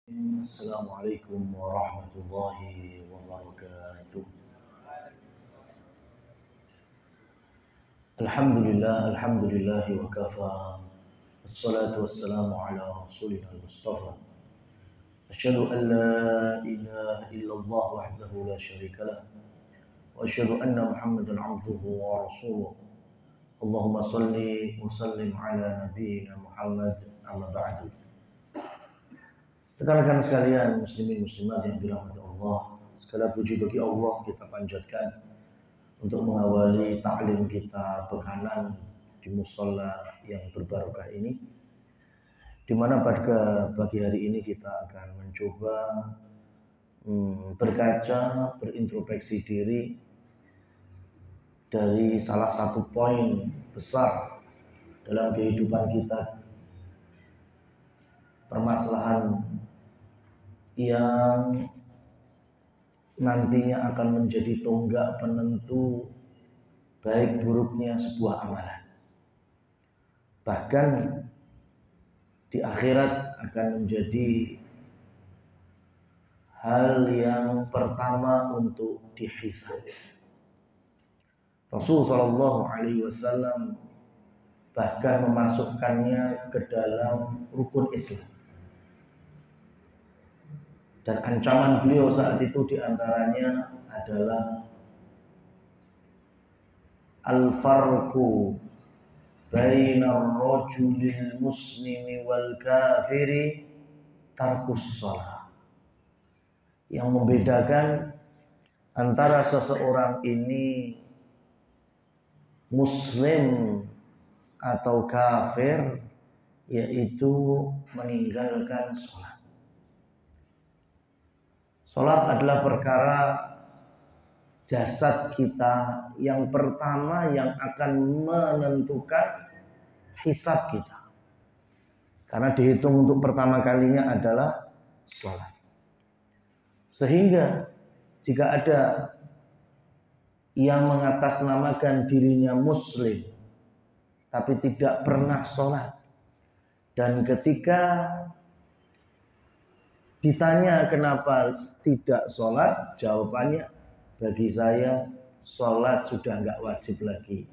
Assalamualaikum warahmatullahi wabarakatuh. Alhamdulillahi wa kafa. Wassalatu wassalamu ala rasulina al-mustafa. Asyhadu an la ilaha illallah wahdahu la syarika lah. Wa asyhadu anna Muhammadan abduhu wa rasuluh. Allahumma salli wa sallim ala nabiyyina Muhammad amma ba'du. Rekan-rekan sekalian, muslimin muslimat yang dirahmati Allah, segala puji bagi Allah kita panjatkan untuk mengawali ta'lim kita bekanan di mushola yang berbarokah ini, di mana pada pagi hari ini kita akan mencoba berkaca, berintrospeksi diri dari salah satu poin besar dalam kehidupan kita, permasalahan yang nantinya akan menjadi tonggak penentu baik buruknya sebuah amalan. Bahkan di akhirat akan menjadi hal yang pertama untuk dihisab. Rasulullah SAW bahkan memasukkannya ke dalam rukun Islam. Dan ancaman beliau saat itu diantaranya adalah al-farqu bainar rajulil muslimi wal kafiri tarkus shalah. Yang membedakan antara seseorang ini muslim atau kafir yaitu meninggalkan sholat. Sholat adalah perkara jasad kita yang pertama yang akan menentukan hisab kita. Karena dihitung untuk pertama kalinya adalah sholat. Sehingga jika ada yang mengatasnamakan dirinya muslim tapi tidak pernah sholat, dan ketika ditanya kenapa tidak sholat, jawabannya, bagi saya sholat sudah nggak wajib lagi.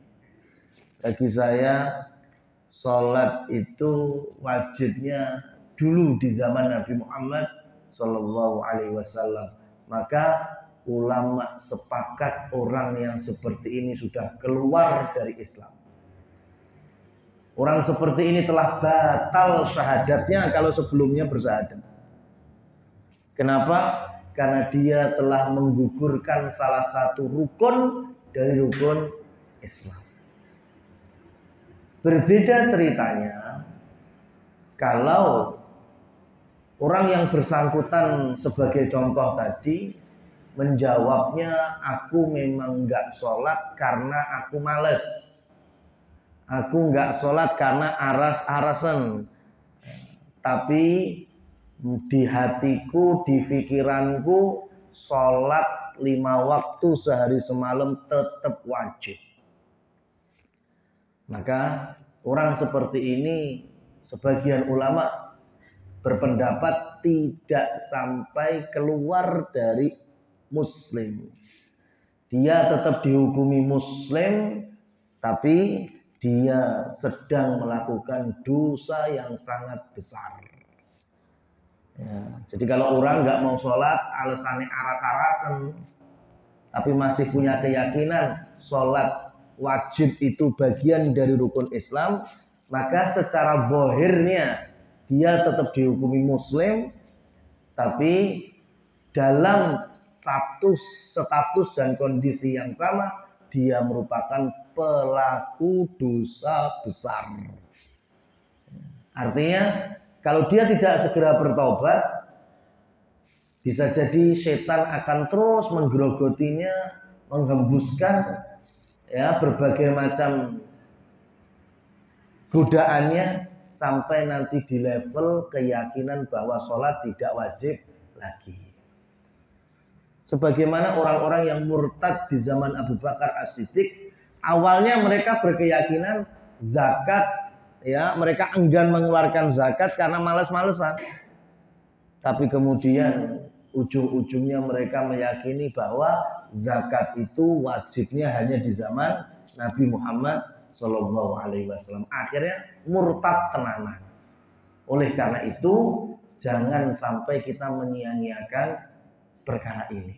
Bagi saya sholat itu wajibnya dulu di zaman Nabi Muhammad SAW. Maka ulama sepakat orang yang seperti ini sudah keluar dari Islam. Orang seperti ini telah batal syahadatnya kalau sebelumnya bersyahadat. Kenapa? Karena dia telah menggugurkan salah satu rukun dari rukun Islam. Berbeda ceritanya kalau orang yang bersangkutan sebagai contoh tadi menjawabnya, aku memang enggak sholat karena aku males. Aku enggak sholat karena aras-arasan. Tapi di hatiku, di pikiranku, sholat 5 waktu sehari semalam tetap wajib. Maka orang seperti ini, sebagian ulama berpendapat tidak sampai keluar dari muslim. Dia tetap dihukumi muslim, tapi dia sedang melakukan dosa yang sangat besar. Ya, jadi kalau orang nggak mau sholat alasannya aras-arasan, tapi masih punya keyakinan sholat wajib itu bagian dari rukun Islam, maka secara zahirnya dia tetap dihukumi muslim, tapi dalam satu status dan kondisi yang sama dia merupakan pelaku dosa besar. Artinya kalau dia tidak segera bertobat, bisa jadi setan akan terus menggerogotinya, menghembuskan ya berbagai macam godaannya sampai nanti di level keyakinan bahwa sholat tidak wajib lagi. Sebagaimana orang-orang yang murtad di zaman Abu Bakar As-Siddiq, awalnya mereka berkeyakinan zakat, ya mereka enggan mengeluarkan zakat karena malas-malesan. Tapi kemudian ujung-ujungnya mereka meyakini bahwa zakat itu wajibnya hanya di zaman Nabi Muhammad SAW. Akhirnya murtad tenanan. Oleh karena itu, jangan sampai kita menyia-nyiakan perkara ini.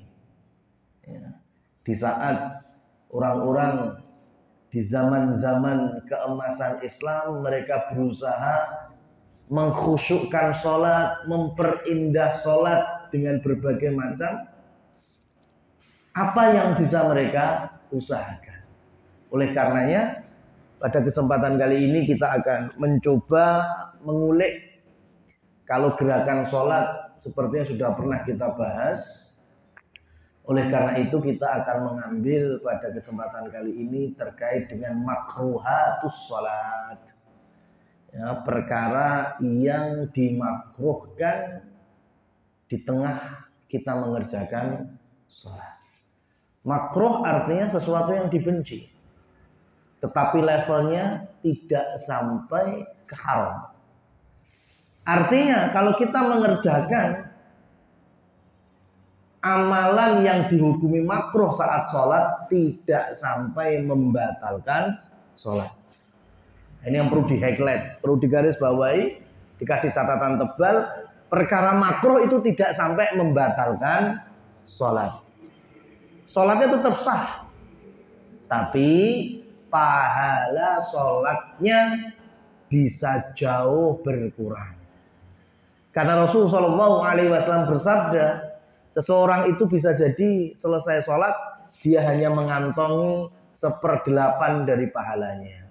Ya. Di saat orang-orang di zaman-zaman keemasan Islam, mereka berusaha mengkhusyukkan sholat, memperindah sholat dengan berbagai macam. Apa yang bisa mereka usahakan? Oleh karenanya, pada kesempatan kali ini kita akan mencoba mengulik. Kalau gerakan sholat sepertinya sudah pernah kita bahas. Oleh karena itu kita akan mengambil pada kesempatan kali ini terkait dengan makruhatus sholat. Ya, perkara yang dimakruhkan di tengah kita mengerjakan sholat. Makruh artinya sesuatu yang dibenci, tetapi levelnya tidak sampai ke haram. Artinya kalau kita mengerjakan amalan yang dihukumi makruh saat sholat, tidak sampai membatalkan sholat. Ini yang perlu di-highlight, perlu digarisbawahi, dikasih catatan tebal. Perkara makruh itu tidak sampai membatalkan sholat. Sholatnya tetap sah, tapi pahala sholatnya bisa jauh berkurang. Karena Rasulullah SAW bersabda, seseorang itu bisa jadi selesai sholat, dia hanya mengantongi 1/8 dari pahalanya,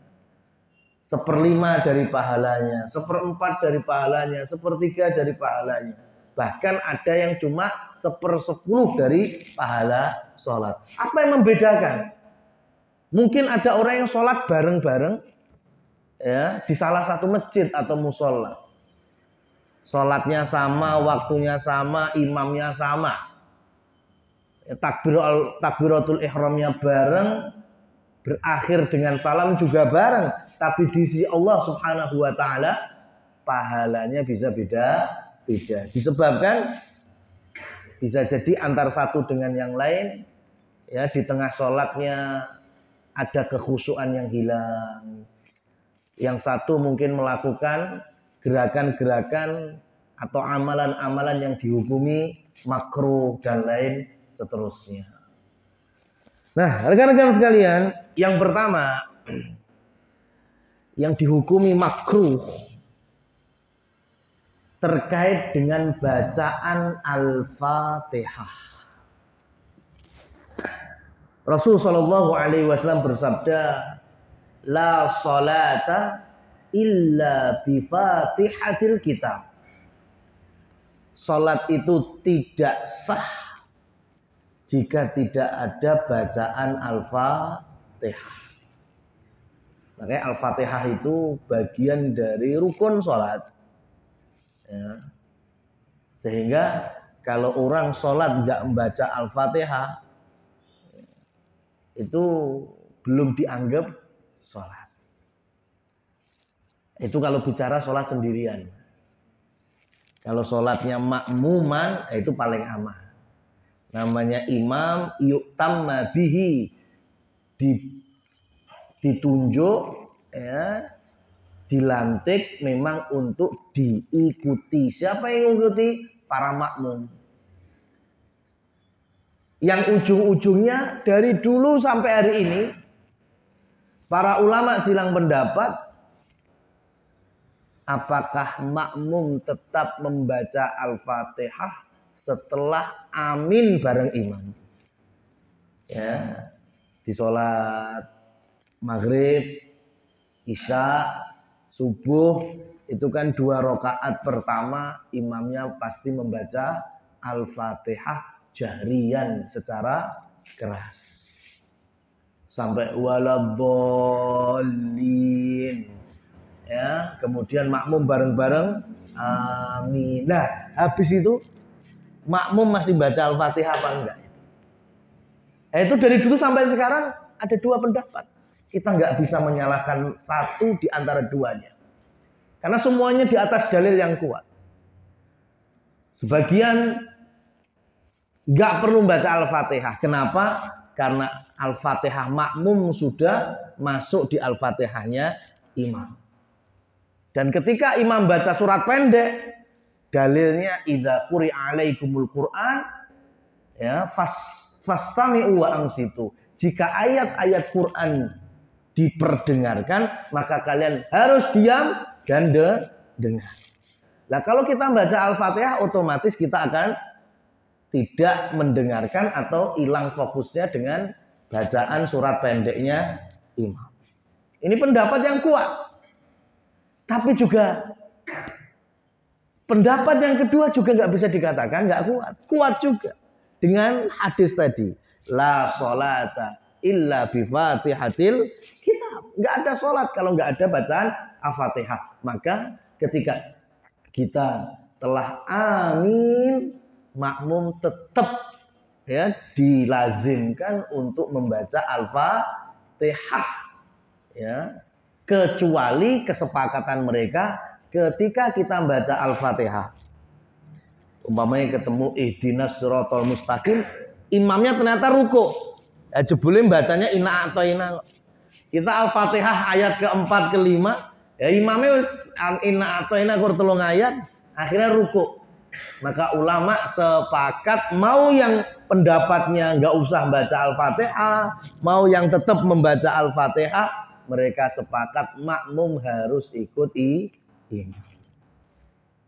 1/5 dari pahalanya, 1/4 dari pahalanya, 1/3 dari pahalanya. Bahkan ada yang cuma 1/10 dari pahala sholat. Apa yang membedakan? Mungkin ada orang yang sholat bareng-bareng ya, di salah satu masjid atau musola. Sholatnya sama, waktunya sama, imamnya sama. Takbiratul ihramnya bareng, berakhir dengan salam juga bareng, tapi di sisi Allah Subhanahu wa taala pahalanya bisa beda-beda. Disebabkan bisa jadi antara satu dengan yang lain ya, di tengah sholatnya ada kekhusyuan yang hilang. Yang satu mungkin melakukan gerakan-gerakan atau amalan-amalan yang dihukumi makruh dan lain seterusnya. Nah, rekan-rekan sekalian, yang pertama yang dihukumi makruh terkait dengan bacaan Al-Fatihah. Rasul sallallahu alaihi wasallam bersabda, la salata illa bi Fatihatil kitab. Salat itu tidak sah jika tidak ada bacaan Al-Fatihah. Makanya Al-Fatihah itu bagian dari rukun sholat. Ya. Sehingga kalau orang sholat nggak membaca Al-Fatihah, itu belum dianggap sholat. Itu kalau bicara sholat sendirian. Kalau sholatnya makmuman, itu paling aman. Namanya imam yu'tamma bihi, ditunjuk ya, dilantik memang untuk diikuti. Siapa yang mengikuti? Para makmum. Yang ujung-ujungnya dari dulu sampai hari ini para ulama silang pendapat apakah makmum tetap membaca Al-Fatihah setelah amin bareng imam. Ya, di sholat maghrib, isya, subuh itu kan 2 rakaat pertama imamnya pasti membaca Al-Fatihah jahriyan secara keras sampai waladhdallin. Ya, kemudian makmum bareng-bareng amin. Nah, habis itu makmum masih baca Al-Fatihah apa enggak? Itu dari dulu sampai sekarang ada 2 pendapat. Kita nggak bisa menyalahkan satu di antara duanya. Karena semuanya di atas dalil yang kuat. Sebagian nggak perlu baca Al-Fatihah. Kenapa? Karena Al-Fatihah makmum sudah masuk di Al-Fatihahnya imam. Dan ketika imam baca surat pendek, dalilnya idza quri'a alaikumul Qur'an ya fastami'u wa ansitu. Jika ayat-ayat Quran diperdengarkan, maka kalian harus diam dan dengar. Nah, kalau kita baca Al-Fatihah, otomatis kita akan tidak mendengarkan atau hilang fokusnya dengan bacaan surat pendeknya imam. Ini pendapat yang kuat. Tapi juga pendapat yang kedua juga nggak bisa dikatakan nggak kuat. Kuat juga dengan hadis tadi. La sholata illa bi fatihatil kitab. Nggak ada sholat kalau nggak ada bacaan Al-Fatihah. Maka ketika kita telah amin, makmum tetap ya dilazimkan untuk membaca Al-Fatihah ya, kecuali kesepakatan mereka ketika kita baca Al-Fatihah. Umpamanya ketemu ihdinas siratal mustaqim, imamnya ternyata ruku. Ya jebule bacanya inna a'tayna. Kita Al-Fatihah ayat keempat kelima, ya imamnya inna a'tayna kur 3 ayat, akhirnya ruku. Maka ulama sepakat mau yang pendapatnya nggak usah baca Al-Fatihah, mau yang tetap membaca Al-Fatihah, mereka sepakat makmum harus ikut imam.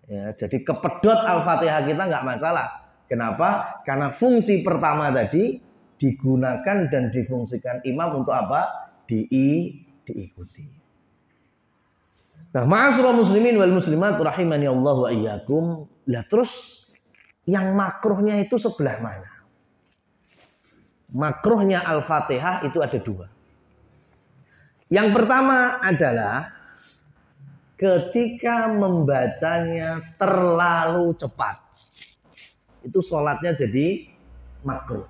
Ya, jadi kepedot Al-Fatihah kita nggak masalah. Kenapa? Karena fungsi pertama tadi digunakan dan difungsikan imam untuk apa? Diikuti. Nah, ma'asyiral muslimin wal muslimat rahimani Allah wa iyyakum. Lah terus yang makruhnya itu sebelah mana? Makruhnya Al-Fatihah itu ada 2. Yang pertama adalah ketika membacanya terlalu cepat. Itu sholatnya jadi makruh.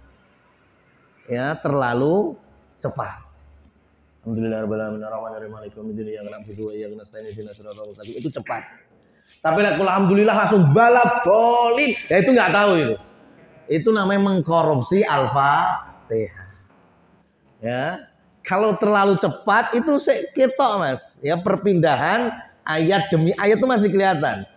Ya, terlalu cepat. Alhamdulillahirabbil alamin arrahmanirrahim maliki yaumiddin iyyaka na'budu wa iyyaka nasta'in ihdinas siratal mustaqim. Itu cepat. Tapi alhamdulillah langsung balap dolin. Ya itu nggak tahu itu. Itu namanya mengkorupsi Al-Fatihah. Ya. Kalau terlalu cepat itu ketok Mas. Ya perpindahan ayat demi ayat itu masih kelihatan.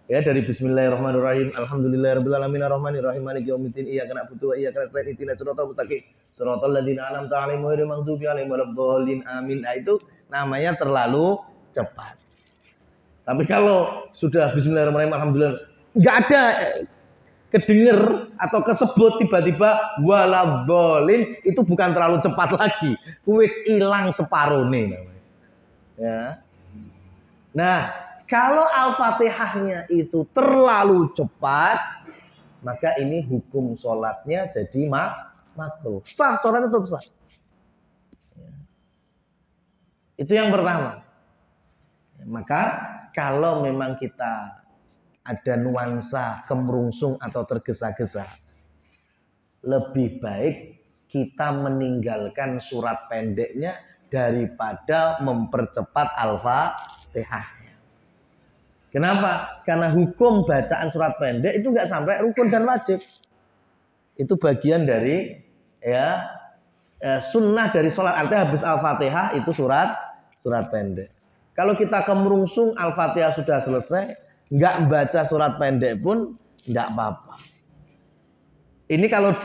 Ya dari bismillahirrahmanirrahim alhamdulillahirabbil alamin arrahmanirrahim maliki yaumiddin iyyaka na'budu wa iyyaka nasta'in ihdinas siratal mustaqim siratal ladzina an'amta 'alaihim ghairil maghdubi 'alaihim waladdallin amin. Nah, itu namanya terlalu cepat. Tapi kalau sudah bismillahirrahmanirrahim alhamdulillah enggak ada kedenger atau kesebut tiba-tiba waladdallin, itu bukan terlalu cepat lagi. Wis ilang separone namanya. Ya. Nah, kalau Al-Fatihahnya itu terlalu cepat, maka ini hukum sholatnya jadi makruh. Sah, sholatnya tetap sah. Itu yang pertama. Maka kalau memang kita ada nuansa kemerungsung atau tergesa-gesa, lebih baik kita meninggalkan surat pendeknya daripada mempercepat Al-Fatihah. Kenapa? Karena hukum bacaan surat pendek itu nggak sampai rukun dan wajib. Itu bagian dari sunnah dari sholat. Artinya habis Al-Fatihah itu surat pendek. Kalau kita kemerungsung Al-Fatihah sudah selesai, nggak baca surat pendek pun nggak apa-apa. Ini kalau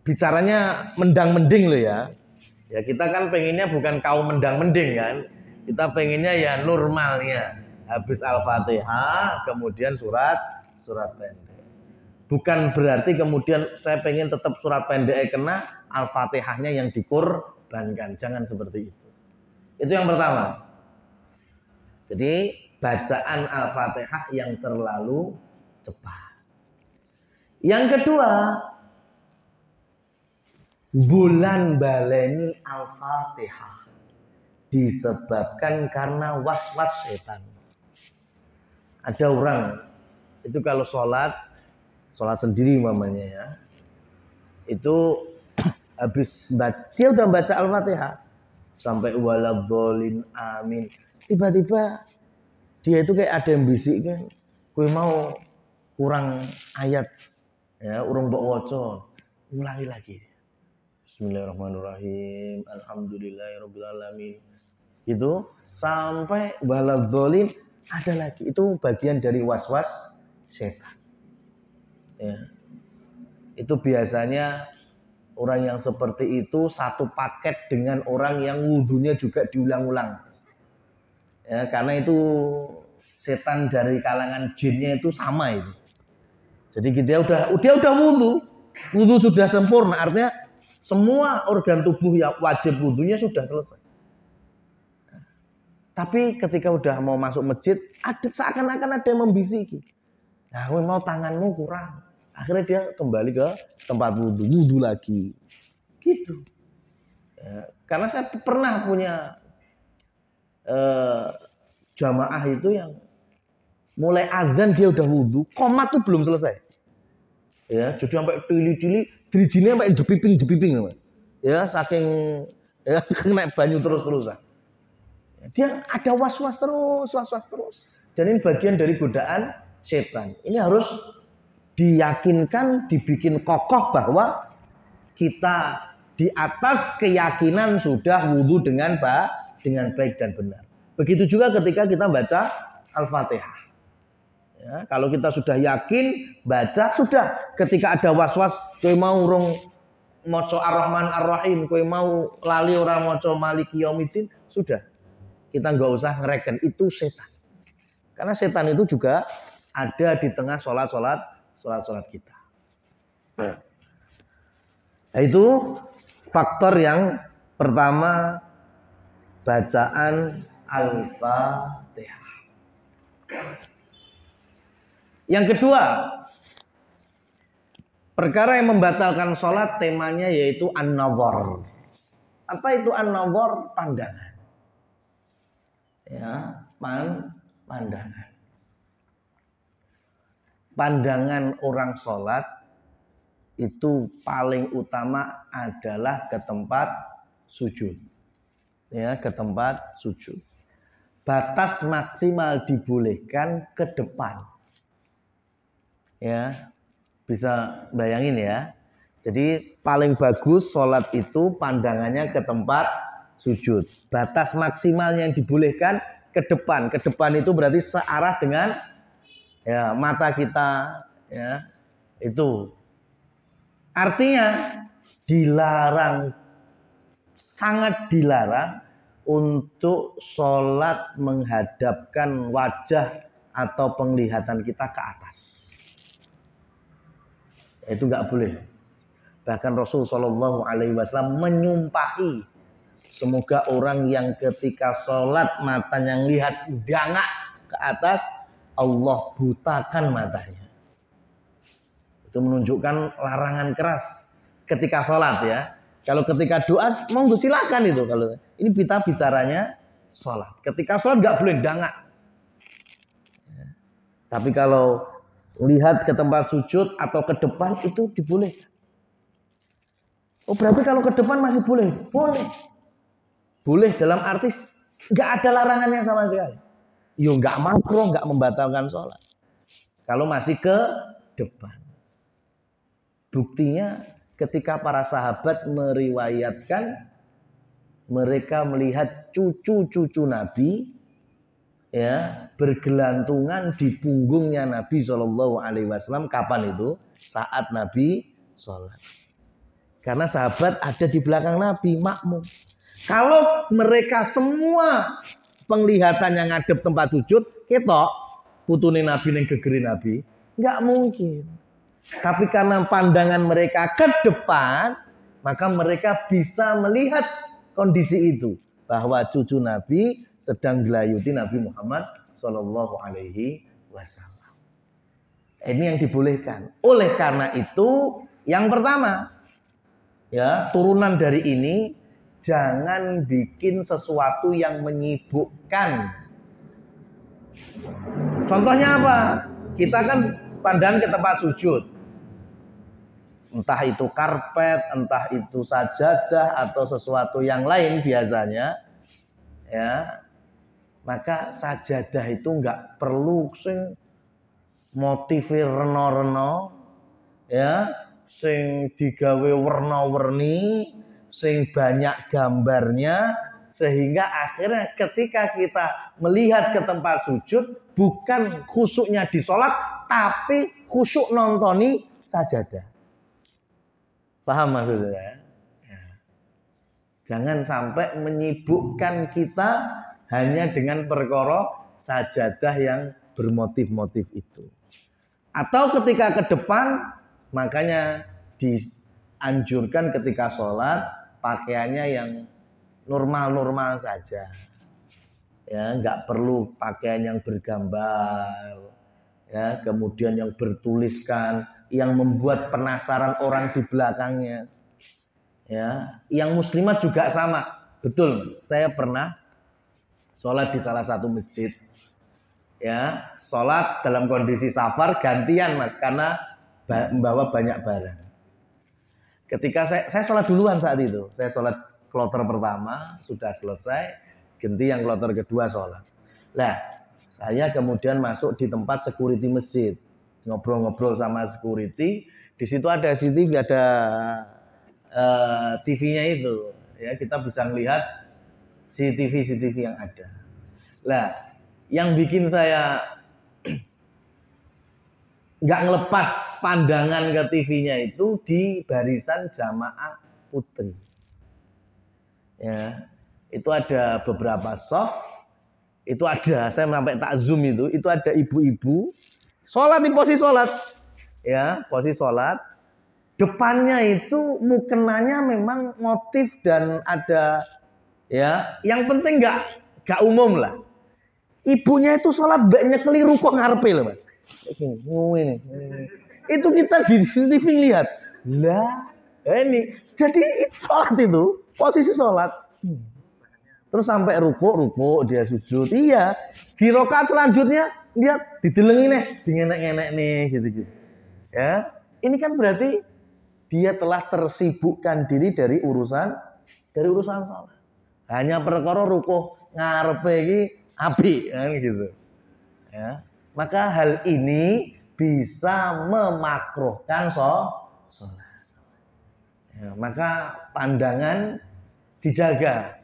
bicaranya mendang-mending loh ya. Ya kita kan pengennya bukan kaum mendang-mending kan. Kita pengennya ya normalnya. Habis Al-Fatihah, kemudian surat pendek. Bukan berarti kemudian saya pengen tetap surat pendek kena, Al-Fatihahnya yang dikorbankan. Jangan seperti itu. Itu yang pertama. Jadi bacaan Al-Fatihah yang terlalu cepat. Yang kedua, bulan baleni Al-Fatihah disebabkan karena was-was setan. Ada orang itu kalau sholat sendiri mamanya ya, itu habis dia udah baca Al-Fatihah sampai waladhdallin amin, tiba-tiba dia itu kayak ada yang bisik kan, gue mau kurang ayat ya, urung mbok waca, ulangi lagi. Bismillahirrahmanirrahim. Alhamdulillahirabbil alamin. Gitu sampai waladzolin ada lagi. Itu bagian dari waswas setan. Ya. Itu biasanya orang yang seperti itu satu paket dengan orang yang wudhunya juga diulang-ulang. Ya, karena itu setan dari kalangan jinnya itu sama itu. Jadi dia udah wudhu sudah sempurna, artinya semua organ tubuh yang wajib wudhunya sudah selesai. Tapi ketika udah mau masuk masjid, seakan-akan ada yang membisiki. Nah, mau tanganmu kurang. Akhirnya dia kembali ke tempat wudhu lagi. Gitu. Ya, karena saya pernah punya jamaah itu yang mulai azan dia udah wudhu, qomat tuh belum selesai. Ya, jadi sampai tili-tili, dirijine sampai jepiping. Ya, saking ya kena banyu terus-terusan. Dia ada was-was terus. Dan ini bagian dari godaan setan. Ini harus diyakinkan, dibikin kokoh bahwa kita di atas keyakinan sudah wudhu dengan baik dan benar. Begitu juga ketika kita baca Al-Fatihah. Ya, kalau kita sudah yakin baca, sudah. Ketika ada was-was, kowe mau urung maca Ar-Rahman Ar-Rahim, kowe mau lali ora maca Maliki Yaumiddin, sudah. Kita nggak usah ngereken, itu setan. Karena setan itu juga ada di tengah sholat kita. Nah, itu faktor yang pertama, bacaan Al-Fatihah. Yang kedua, perkara yang membatalkan sholat temanya yaitu an-nazar. Apa itu an-nazar? Pandangan. Ya, pandangan. Pandangan orang sholat itu paling utama adalah ke tempat sujud. Ya, ke tempat sujud. Batas maksimal dibolehkan ke depan. Ya, bisa bayangin ya. Jadi paling bagus sholat itu pandangannya ke tempat sujud. Batas maksimal yang dibolehkan ke depan. Ke depan itu berarti searah dengan ya, mata kita. Ya, itu artinya dilarang, sangat dilarang untuk sholat menghadapkan wajah atau penglihatan kita ke atas. Itu nggak boleh. Bahkan Rasul Shallallahu Alaihi Wasallam menyumpahi, semoga orang yang ketika sholat matanya lihat dangak ke atas, Allah butakan matanya. Itu menunjukkan larangan keras ketika sholat ya. Kalau ketika doa, monggo silakan itu. Kalau ini kita bicaranya sholat. Ketika sholat nggak boleh dangak. Ya. Tapi kalau lihat ke tempat sujud atau ke depan itu dibolehkan. Oh berarti kalau ke depan masih boleh? Boleh. Boleh dalam arti nggak ada larangannya sama sekali. Yo nggak makruh, nggak membatalkan sholat. Kalau masih ke depan. Buktinya ketika para sahabat meriwayatkan mereka melihat cucu-cucu Nabi ya bergelantungan di punggungnya Nabi Shallallahu Alaihi Wasallam. Kapan itu? Saat Nabi sholat. Karena sahabat ada di belakang Nabi makmum. Kalau mereka semua penglihatan yang ngadep tempat sujud, ketok putune Nabi neng gegeri Nabi, nggak mungkin. Tapi karena pandangan mereka ke depan, maka mereka bisa melihat kondisi itu bahwa cucu Nabi sedang gelayuti Nabi Muhammad Shallallahu Alaihi Wasallam. Ini yang dibolehkan. Oleh karena itu, yang pertama, ya turunan dari ini jangan bikin sesuatu yang menyibukkan. Contohnya apa? Kita kan pandang ke tempat sujud. Entah itu karpet, entah itu sajadah atau sesuatu yang lain biasanya, ya maka sajadah itu nggak perlu motive rena-rena, ya, sing digawe warna-warni, sing banyak gambarnya, sehingga akhirnya ketika kita melihat ke tempat sujud bukan khusyuknya di sholat, tapi khusyuk nontoni sajadah. Paham maksudnya? Ya. Jangan sampai menyibukkan kita hanya dengan perkara sajadah yang bermotif-motif itu. Atau ketika ke depan, makanya dianjurkan ketika sholat pakaiannya yang normal-normal saja. Ya, nggak perlu pakaian yang bergambar, ya, kemudian yang bertuliskan, yang membuat penasaran orang di belakangnya. Ya, yang muslimat juga sama. Betul, saya pernah sholat di salah satu masjid. Ya, sholat dalam kondisi safar gantian mas, karena membawa banyak barang. Ketika saya sholat duluan saat itu, saya sholat kloter pertama sudah selesai, ganti yang kloter kedua sholat. Nah, saya kemudian masuk di tempat security masjid, ngobrol-ngobrol sama security. Di situ ada CCTV, ada TV-nya itu, ya kita bisa melihat CCTV yang ada. Nah, yang bikin saya nggak ngelepas pandangan ke TV-nya itu di barisan jamaah putri. Ya, itu ada beberapa soft, itu ada, saya sampai tak zoom itu ada ibu-ibu sholat di posisi sholat, ya posisi sholat. Depannya itu mukenanya memang motif dan ada, ya yang penting nggak umum lah. Ibunya itu sholat banyak keliru kok ngarepe loh mas. Ini. Itu kita di CCTV lihat. Lah, ini jadi sholat itu posisi sholat. Terus sampai ruku dia sujud. Iya, di rakaat selanjutnya dia didelengi nih, dingenek-ngenek nih gitu. Ya, ini kan berarti dia telah tersibukkan diri dari urusan sholat. Hanya perkara ruku ngarepe iki apik kan gitu. Ya. Maka hal ini bisa memakruhkan sholat. Ya, maka pandangan dijaga.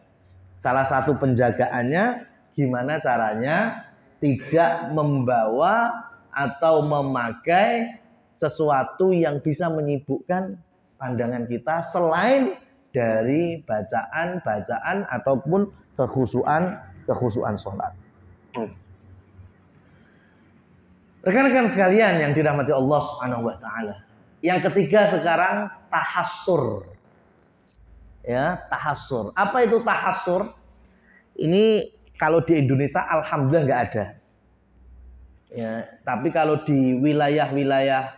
Salah satu penjagaannya gimana caranya tidak membawa atau memakai sesuatu yang bisa menyibukkan pandangan kita selain dari bacaan ataupun kekhusyuan sholat. Rekan-rekan sekalian yang dirahmati Allah Subhanahu wa taala. Yang ketiga sekarang tahassur. Ya, tahassur. Apa itu tahassur? Ini kalau di Indonesia alhamdulillah nggak ada. Ya, tapi kalau di wilayah-wilayah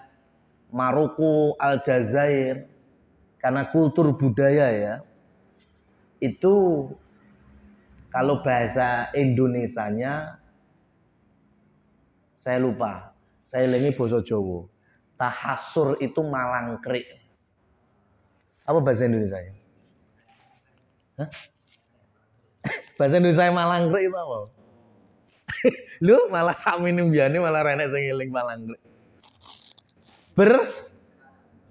Maroko, Aljazair, karena kultur budaya ya, itu kalau bahasa Indonesianya saya lupa, saya lengi basa Jawa. Tahassur itu malangkrik. Apa bahasa Indonesia? Hah? Bahasa Indonesia malangkrik itu apa? Lu malah sakmene mbiyane malah renek sing eling malangkrik.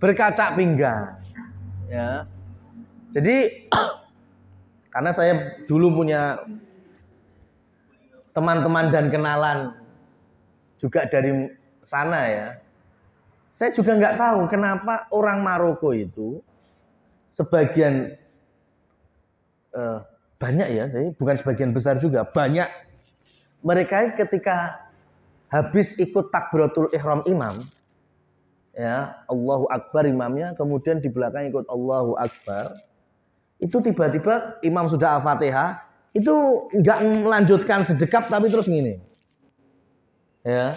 Berkaca pinggang. Ya. Jadi karena saya dulu punya teman-teman dan kenalan juga dari sana ya. Saya juga nggak tahu kenapa orang Maroko itu sebagian banyak ya, jadi bukan sebagian besar juga, banyak mereka ketika habis ikut takbiratul ihram imam, ya Allahu Akbar imamnya, kemudian di belakang ikut Allahu Akbar, itu tiba-tiba imam sudah Al-Fatihah, itu nggak melanjutkan sedekap tapi terus gini, ya.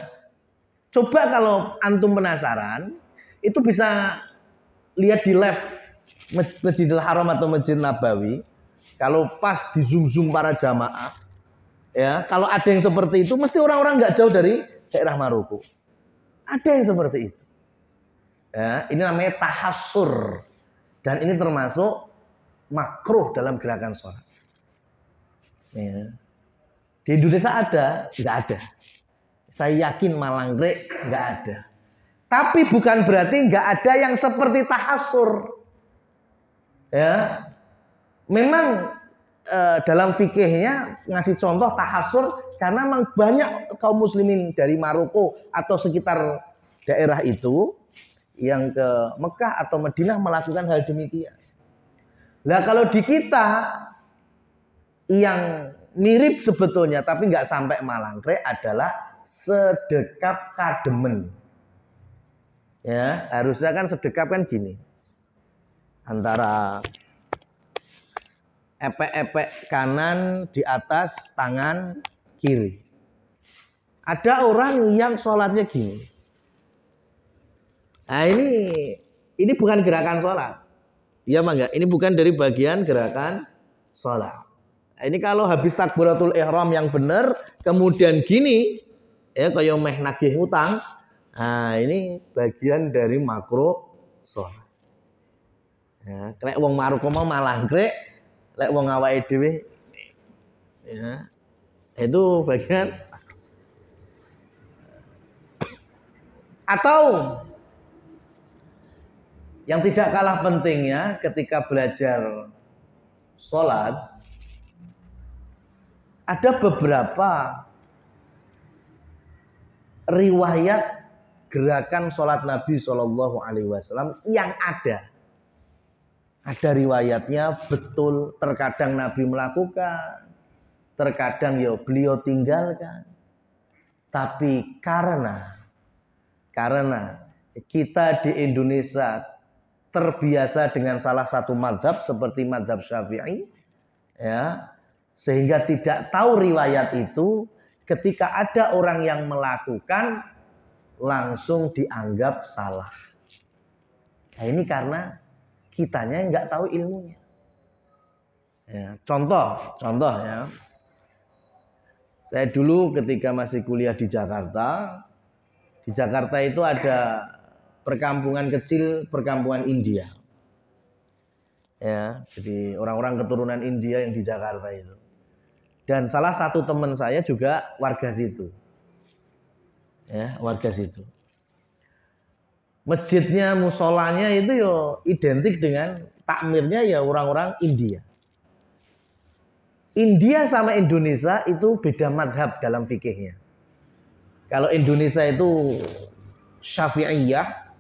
Coba kalau antum penasaran, itu bisa lihat di live Masjidil Haram atau Masjid Nabawi. Kalau pas di zoom para jamaah, ya kalau ada yang seperti itu, mesti orang-orang nggak jauh dari daerah Maroko. Ada yang seperti itu. Ya, ini namanya tahassur dan ini termasuk makruh dalam gerakan sholat. Ya. Di Indonesia ada, tidak ada. Saya yakin malangkrik nggak ada. Tapi bukan berarti nggak ada yang seperti tahasur. Ya, memang dalam fikihnya ngasih contoh tahasur karena memang banyak kaum muslimin dari Maroko atau sekitar daerah itu yang ke Mekah atau Madinah melakukan hal demikian. Nah kalau di kita yang mirip sebetulnya tapi nggak sampai malangkrik adalah sedekap kademen. Ya, harusnya kan sedekap kan gini. Antara epek-epek kanan di atas tangan kiri. Ada orang yang sholatnya gini. Nah ini bukan gerakan sholat. Iya mah enggak? Ini bukan dari bagian gerakan sholat. Nah, ini kalau habis takbiratul ihram yang benar, kemudian gini, ya kayak meh nagih utang. Nah ini bagian dari makruh sholat. Ya, lek wong Maroko mau malangkrik, lek wong awake dhewe ya itu bagian atau yang tidak kalah pentingnya ketika belajar sholat ada beberapa riwayat gerakan sholat Nabi Shallallahu Alaihi Wasallam yang ada riwayatnya betul, terkadang Nabi melakukan, terkadang ya beliau tinggalkan. Tapi karena kita di Indonesia terbiasa dengan salah satu mazhab seperti mazhab Syafi'i, ya, sehingga tidak tahu riwayat itu, ketika ada orang yang melakukan langsung dianggap salah. Nah ini karena kitanya nggak tahu ilmunya. Ya, contoh ya. Saya dulu ketika masih kuliah di Jakarta itu ada perkampungan kecil, perkampungan India. Ya, jadi orang-orang keturunan India yang di Jakarta itu. Dan salah satu teman saya juga warga situ. Ya, warga situ. Masjidnya, musolanya itu yo identik dengan takmirnya ya orang-orang India. India sama Indonesia itu beda madhab dalam fikihnya. Kalau Indonesia itu Syafi'iyah,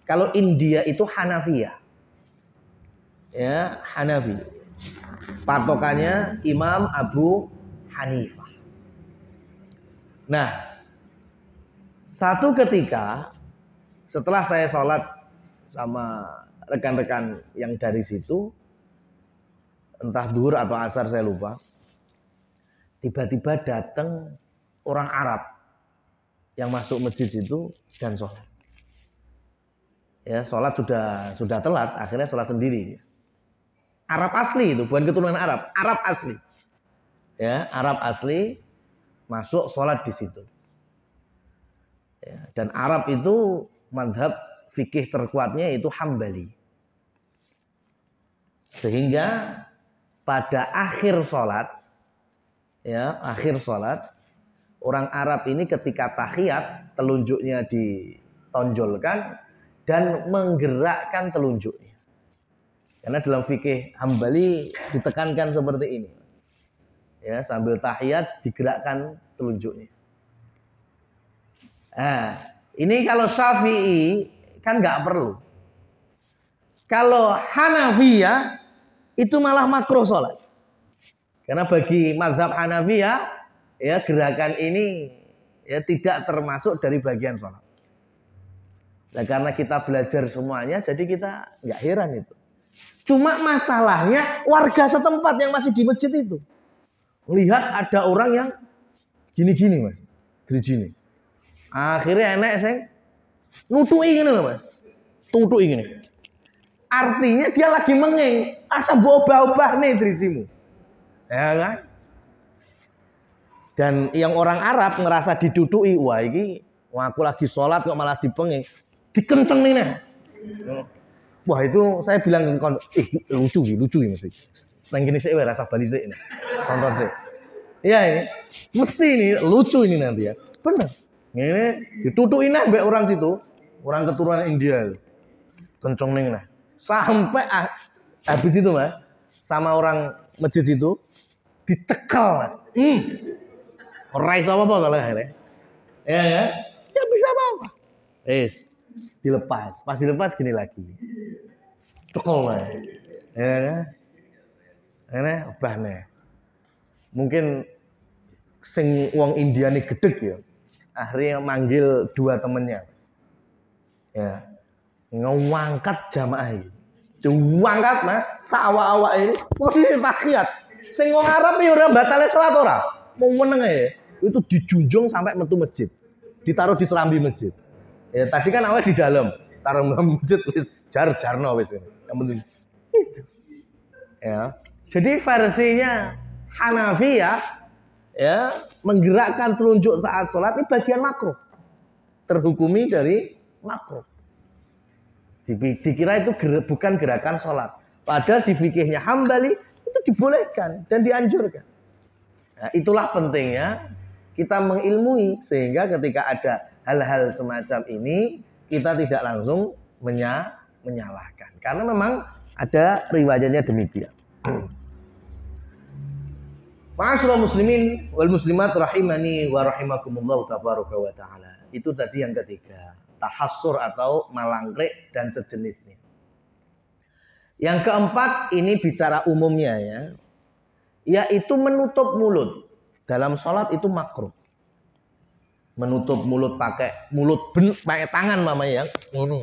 kalau India itu Hanafiyah. Ya, Hanafi. Patokannya Imam Abu Hanifah. Nah, satu ketika setelah saya sholat sama rekan-rekan yang dari situ, entah duhur atau asar saya lupa, tiba-tiba datang orang Arab yang masuk masjid situ dan sholat. Ya, sholat sudah telat, akhirnya sholat sendiri. Arab asli itu, bukan keturunan Arab, Arab asli. Ya, Arab asli masuk sholat di situ. Ya, dan Arab itu mazhab fikih terkuatnya itu Hambali. Sehingga pada akhir sholat, ya akhir sholat, orang Arab ini ketika tahiyat telunjuknya ditonjolkan dan menggerakkan telunjuknya. Karena dalam fikih Hambali ditekankan seperti ini. Ya, sambil tahiyat digerakkan telunjuknya. Nah, ini kalau Syafi'i kan nggak perlu. Kalau Hanafiyah itu malah makruh sholat. Karena bagi mazhab Hanafiyah ya gerakan ini ya tidak termasuk dari bagian sholat. Nah, karena kita belajar semuanya, jadi kita nggak heran itu. Cuma masalahnya warga setempat yang masih di masjid itu lihat ada orang yang gini-gini mas, gini. Akhirnya enek sing nutuki ngene lho Mas. Tutuki ngene. Artinya dia lagi mengeng, asa mbok obah-obah nih drijimu. Ya kan? Dan yang orang Arab ngerasa diduduki, wah iki wah aku lagi sholat kok malah dipengeng. Dikenceng nih nih. Wah itu saya bilang lucu mesti. Nang gini sih rasa bali sih ini. Tonton sih. Iya ini. Mesti ini lucu ini nanti ya. Benar. Ini ditutukin nah mbak orang situ, orang keturunan India itu. Kenceng ning nah. Sampai habis itu Mas, sama orang masjid itu dicekal Mas. Ora iso apa-apa kalau akhirnya. Ya, ya bisa apa-apa. Dilepas. Pas dilepas gini lagi. Cekel lah. Ya. Ini obahne. Mungkin sing wong India nih gedeg ya. Akhirnya manggil dua temennya. Ya. Ngangkat jamaah ini. Diangkat Mas, sawa-awak ini posisi tahiyat. Sing wong Arab ya ora batale salat ora. Mau meneng ae. Itu dijunjung sampai metu masjid. Ditaruh di serambi masjid. Ya tadi kan awal di dalam, taruh dalam masjid wis jar-jarno wis. Yang penting itu. Ya. Jadi versinya Hanafi ya menggerakkan telunjuk saat sholat ini bagian makruh. Terhukumi dari makruh. Dikira itu bukan gerakan sholat. Padahal di fikihnya Hambali itu dibolehkan dan dianjurkan. Nah, itulah pentingnya kita mengilmui sehingga ketika ada hal-hal semacam ini kita tidak langsung menyalahkan. Karena memang ada riwayatnya demikian. Ma'asyiral muslimin wal muslimat rahimani wa rahimakumullah tabaraka wa taala. Itu tadi yang ketiga. Tahassur atau malangkrik dan sejenisnya. Yang keempat ini bicara umumnya ya, yaitu menutup mulut. Dalam sholat itu makruh. Menutup mulut pakai tangan mamanya ya. Ini.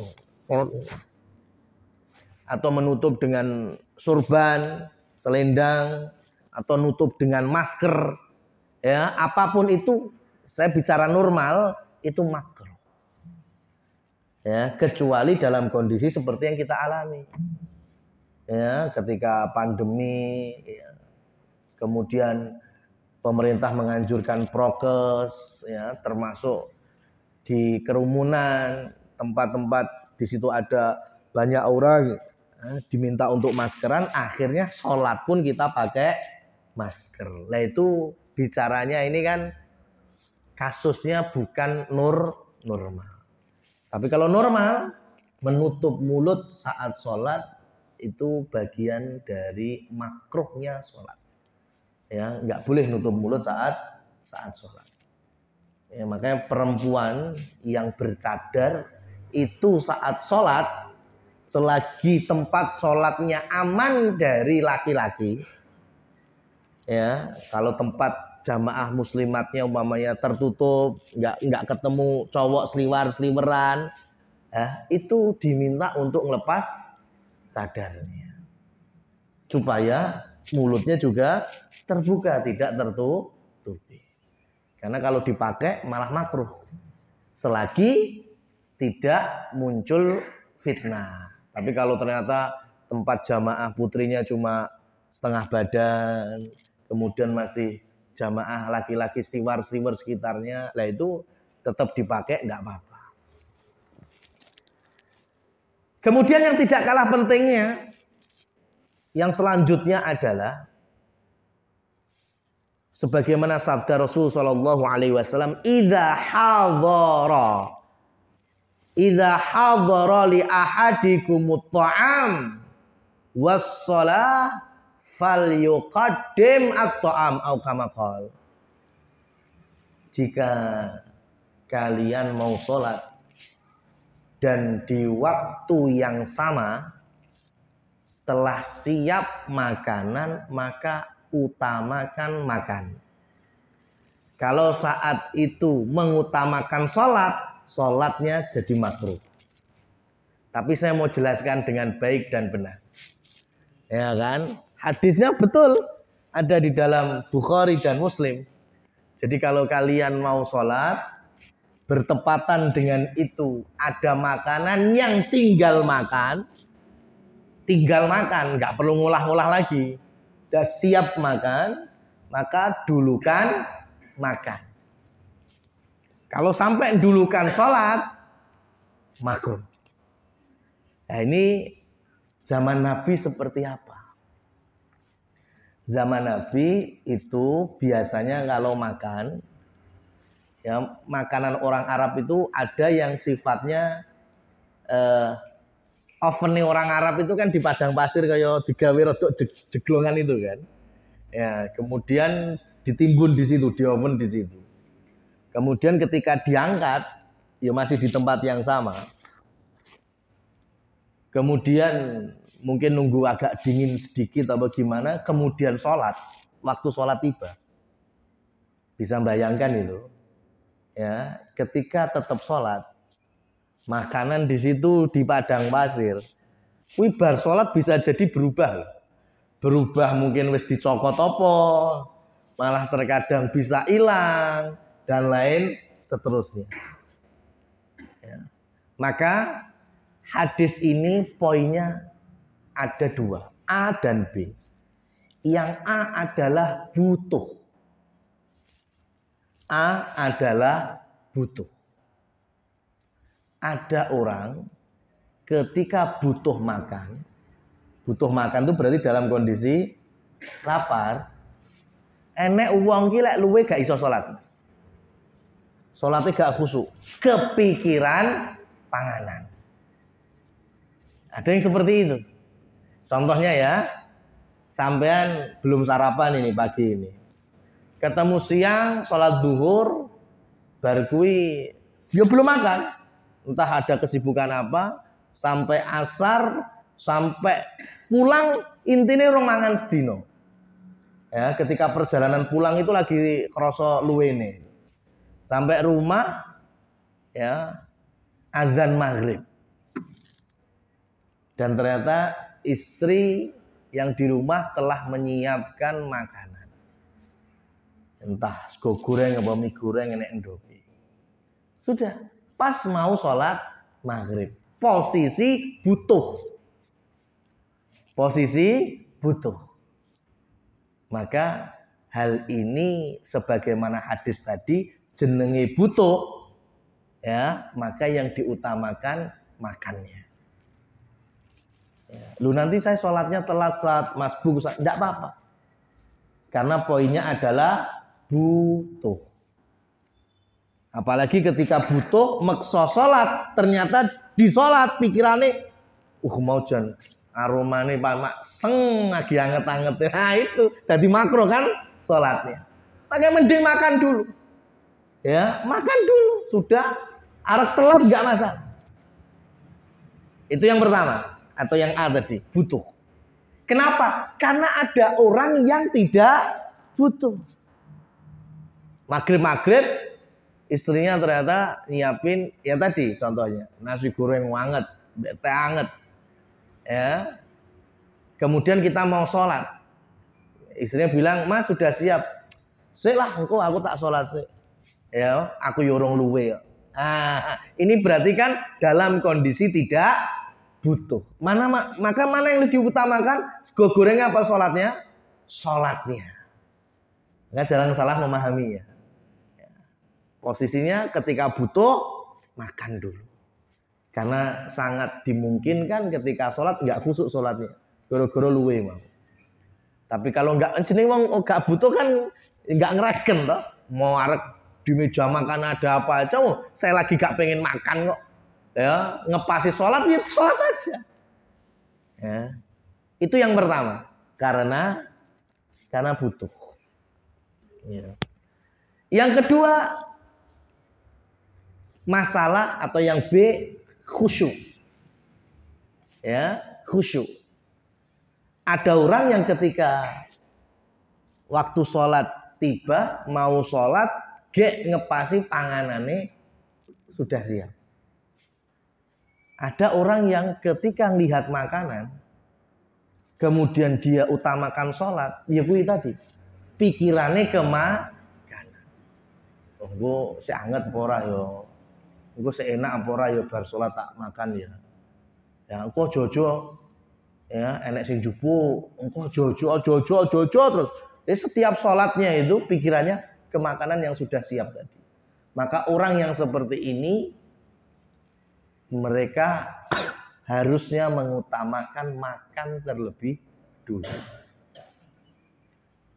Atau menutup dengan surban, selendang, atau nutup dengan masker. Ya, apapun itu saya bicara normal itu makruh. Ya, kecuali dalam kondisi seperti yang kita alami. Ya, ketika pandemi ya, kemudian pemerintah menganjurkan prokes ya, termasuk di kerumunan, tempat-tempat di situ ada banyak orang ya, diminta untuk maskeran, akhirnya sholat pun kita pakai masker. Nah itu bicaranya ini kan kasusnya bukan normal. Tapi kalau normal, menutup mulut saat sholat itu bagian dari makruhnya sholat. Ya, nggak boleh nutup mulut saat sholat. Ya, makanya perempuan yang bercadar itu saat sholat, selagi tempat sholatnya aman dari laki-laki, ya, kalau tempat jamaah muslimatnya umpamanya tertutup, nggak ketemu cowok seliweran, ya, itu diminta untuk ngelepas cadarnya, supaya mulutnya juga terbuka, tidak tertutupi. Karena kalau dipakai malah makruh, selagi tidak muncul fitnah. Tapi kalau ternyata tempat jamaah putrinya cuma setengah badan, kemudian masih jamaah laki-laki seliwer sekitarnya, lah itu tetap dipakai enggak apa-apa. Kemudian yang tidak kalah pentingnya, yang selanjutnya adalah sebagaimana sabda Rasul sallallahu alaihi wasallam, idza hadara li ahadikumut ta'am was shalah falyuqaddim at-ta'am au kama qala. Jika kalian mau sholat dan di waktu yang sama telah siap makanan, maka utamakan makan. Kalau saat itu mengutamakan sholat, sholatnya jadi makruh. Tapi saya mau jelaskan dengan baik dan benar. Ya kan? Hadisnya betul ada di dalam Bukhari dan Muslim. Jadi kalau kalian mau sholat, bertepatan dengan itu ada makanan yang tinggal makan, nggak perlu ngulah-ngulah lagi. Sudah siap makan, maka dulukan makan. Kalau sampai dulukan sholat, makruh. Nah ini zaman Nabi seperti apa? Zaman Nabi itu biasanya kalau makan Ya, makanan orang Arab itu ada yang sifatnya oven orang Arab itu kan di padang pasir kayak digawe rodok jeglongan itu kan. Ya, kemudian ditimbun di situ, di oven di situ. Kemudian ketika diangkat, ya masih di tempat yang sama. Kemudian mungkin nunggu agak dingin sedikit atau gimana, kemudian sholat, waktu sholat tiba. Bisa bayangkan itu. Ya, ketika tetap sholat, makanan di situ di padang pasir, kuwi bar sholat bisa jadi berubah. Berubah mungkin wis dicokot apa, malah terkadang bisa hilang dan lain seterusnya. Ya. Maka hadis ini poinnya ada dua, A dan B. Yang A adalah butuh. A adalah butuh. Ada orang ketika butuh makan itu berarti dalam kondisi lapar. Enek uang ki lek luwe gak iso salat, Mas. Salatnya gak khusyuk, kepikiran panganan. Ada yang seperti itu. Contohnya ya, sampean belum sarapan ini pagi ini. Ketemu siang salat zuhur, bar kuwi ya belum makan. Entah ada kesibukan apa, sampai asar, sampai pulang intinya orang mangan sedino. Ya, ketika perjalanan pulang itu lagi kroso luwene. Sampai rumah ya azan maghrib. Dan ternyata istri yang di rumah telah menyiapkan makanan. Entah sego goreng apa mie goreng enek endoki. Sudah pas mau sholat maghrib. Posisi butuh. Posisi butuh. Maka hal ini sebagaimana hadis tadi jenenge butuh. Ya, maka yang diutamakan makannya. Ya. Lu nanti saya sholatnya telat saat masbuk, enggak apa-apa. Karena poinnya adalah butuh. Apalagi ketika butuh maksa sholat, ternyata di sholat pikirannya mau jan aromane Pak seng lagi anget-anget. Nah itu jadi makro kan sholatnya. Makanya mending makan dulu. Ya, makan dulu. Sudah arek telat enggak masalah. Itu yang pertama atau yang A tadi, butuh. Kenapa? Karena ada orang yang tidak butuh. Maghrib istrinya ternyata nyiapin ya tadi contohnya nasi goreng wanget, teh anget, ya. Kemudian kita mau sholat, istrinya bilang Mas sudah siap, sik lah engko aku tak sholat sik, ya aku yorong luwe ya. Ini berarti kan dalam kondisi tidak butuh. Maka mana yang lebih diutamakan, sego goreng apa sholatnya? Sholatnya. Nggak jangan salah memahami ya. Posisinya ketika butuh makan dulu. Karena sangat dimungkinkan ketika sholat nggak khusyuk sholatnya. Goro-goro luwe mau. Tapi kalau nggak jeneng wong nggak butuh kan nggak ngereken toh. Mau arek di meja makan ada apa aja, saya lagi gak pengen makan kok. Ya, ngepasi sholat ya sholat aja. Ya. Itu yang pertama. Karena butuh. Ya. Yang kedua masalah atau yang B khusyuk. Ya, khusyuk. Ada orang yang ketika waktu sholat tiba mau sholat gek ngepasi panganane sudah siap. Ada orang yang ketika lihat makanan kemudian dia utamakan sholat, ya kuwi tadi pikirannya ke makanan. Gue seanget pora yo. Engko seenak apa ora ya bar salat tak makan ya. Ya engko jojo ya enek sing jupu, engko jojo terus. Jadi setiap salatnya itu pikirannya ke makanan yang sudah siap tadi. Maka orang yang seperti ini mereka harusnya mengutamakan makan terlebih dulu.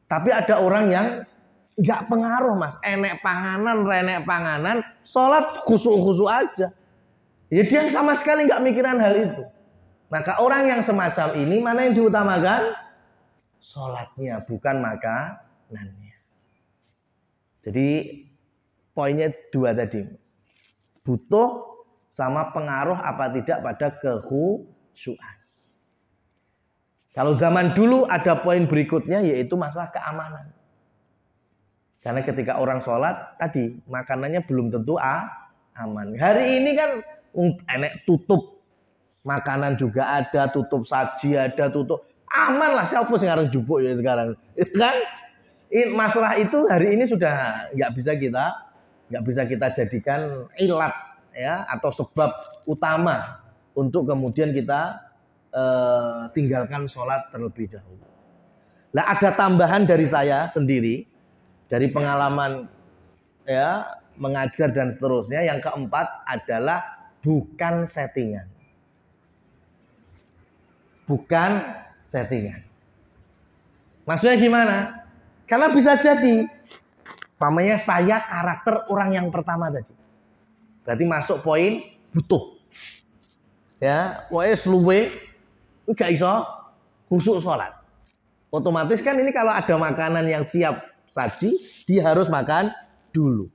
Tapi ada orang yang nggak pengaruh mas, enek panganan, renek panganan, sholat khusuk-khusuk aja. Ya dia sama sekali nggak mikiran hal itu. Maka orang yang semacam ini mana yang diutamakan? Sholatnya, bukan makanannya. Jadi poinnya dua tadi, butuh sama pengaruh apa tidak pada kekhusyuan. Kalau zaman dulu ada poin berikutnya yaitu masalah keamanan. Karena ketika orang sholat tadi makanannya belum tentu aman. Hari ini kan enek tutup makanan juga ada, tutup saji ada, tutup aman lah. Siapa sih ngarang jupuk ya sekarang? Kan masalah itu hari ini sudah nggak bisa kita jadikan ilat ya atau sebab utama untuk kemudian kita tinggalkan sholat terlebih dahulu. Nah ada tambahan dari saya sendiri dari pengalaman ya mengajar dan seterusnya. Yang keempat adalah bukan settingan. Bukan settingan. Maksudnya gimana? Karena bisa jadi pamannya saya karakter orang yang pertama tadi. Berarti masuk poin butuh. Ya, pokoknya seluwe gak iso khusuk sholat. Otomatis kan ini kalau ada makanan yang siap saji, dia harus makan dulu.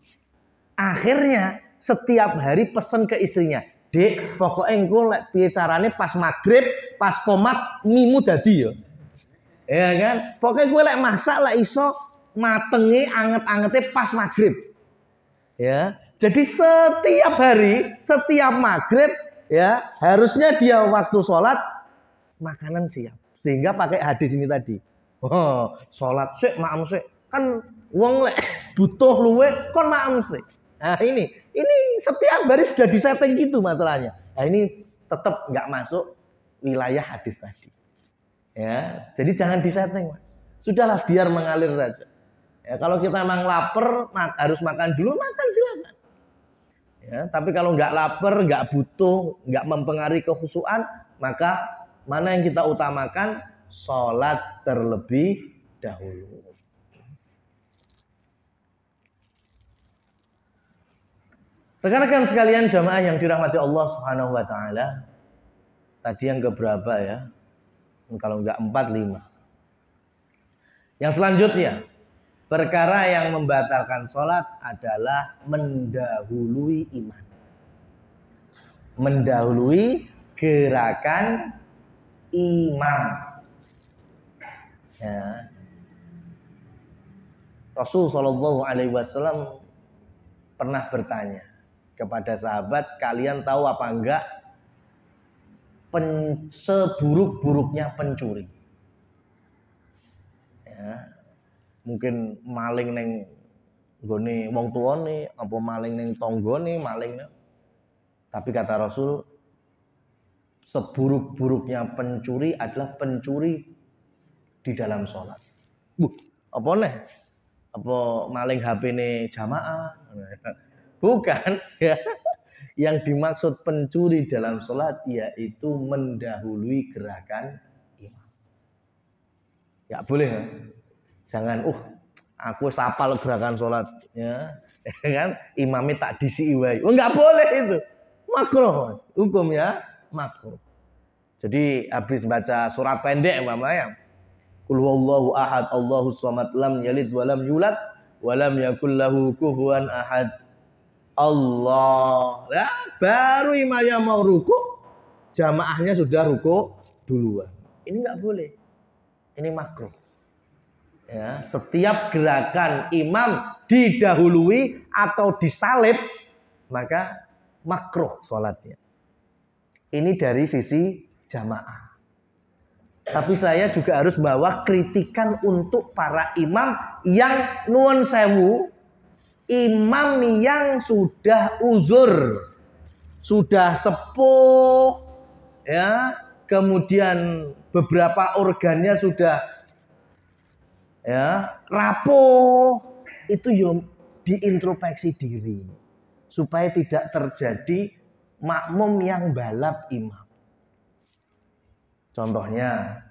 Akhirnya setiap hari pesan ke istrinya, Dek, pokoknya engko lek piye carane pas maghrib, pas komat mimu dadi ya. Ya kan? Pokoknya gue lek masak lek iso matenge anget-angete pas maghrib. Ya. Jadi setiap hari, setiap maghrib ya, harusnya dia waktu sholat makanan siap. Sehingga pakai hadis ini tadi. Oh, sholat sik maam sik. Kan wong lek butuh luwe kon maam sik. Nah, ini setiap hari sudah disetting gitu masalahnya. Nah, ini tetap nggak masuk wilayah hadis tadi. Ya, jadi jangan disetting, Mas. Sudahlah biar mengalir saja. Ya, kalau kita memang lapar harus makan dulu, makan silakan. Ya, tapi kalau nggak lapar, nggak butuh, nggak mempengaruhi kekhusyuan, maka mana yang kita utamakan? Sholat terlebih dahulu. Rekan-rekan sekalian jamaah yang dirahmati Allah Subhanahu wa taala. Tadi yang keberapa ya? Kalau enggak 4, 5. Yang selanjutnya, perkara yang membatalkan sholat adalah mendahului iman. Mendahului gerakan imam. Ya. Rasul Shallallahu Alaihi Wasallam pernah bertanya kepada sahabat, kalian tahu apa enggak seburuk-buruknya pencuri? Ya, mungkin maling neng gone wong tuane, apa maling neng tonggone, maling. Tapi kata Rasul, seburuk-buruknya pencuri adalah pencuri di dalam sholat. Apa nih? Apa maling HP ini jamaah? Bukan ya. Yang dimaksud pencuri dalam sholat yaitu mendahului gerakan imam. Ya boleh Mas. Jangan aku sapal gerakan sholat ya kan imamnya tak disi wae. Enggak boleh itu. Makruh Mas. Hukumnya makruh. Jadi habis baca surat pendek umpamanya Qul huwallahu ahad Allahus samad lam yalid wa lam yulad wa lam yakul lahu kufuwan ahad. Allah. Nah, baru imamnya mau ruku, jamaahnya sudah ruku duluan. Ini enggak boleh. Ini makruh. Ya, setiap gerakan imam didahului atau disalib maka makruh sholatnya. Ini dari sisi jamaah. Tapi saya juga harus bawa kritikan untuk para imam yang nuwun sewu, imam yang sudah uzur, sudah sepuh, ya, kemudian beberapa organnya sudah ya rapuh, itu diintrospeksi diri supaya tidak terjadi makmum yang balap imam. Contohnya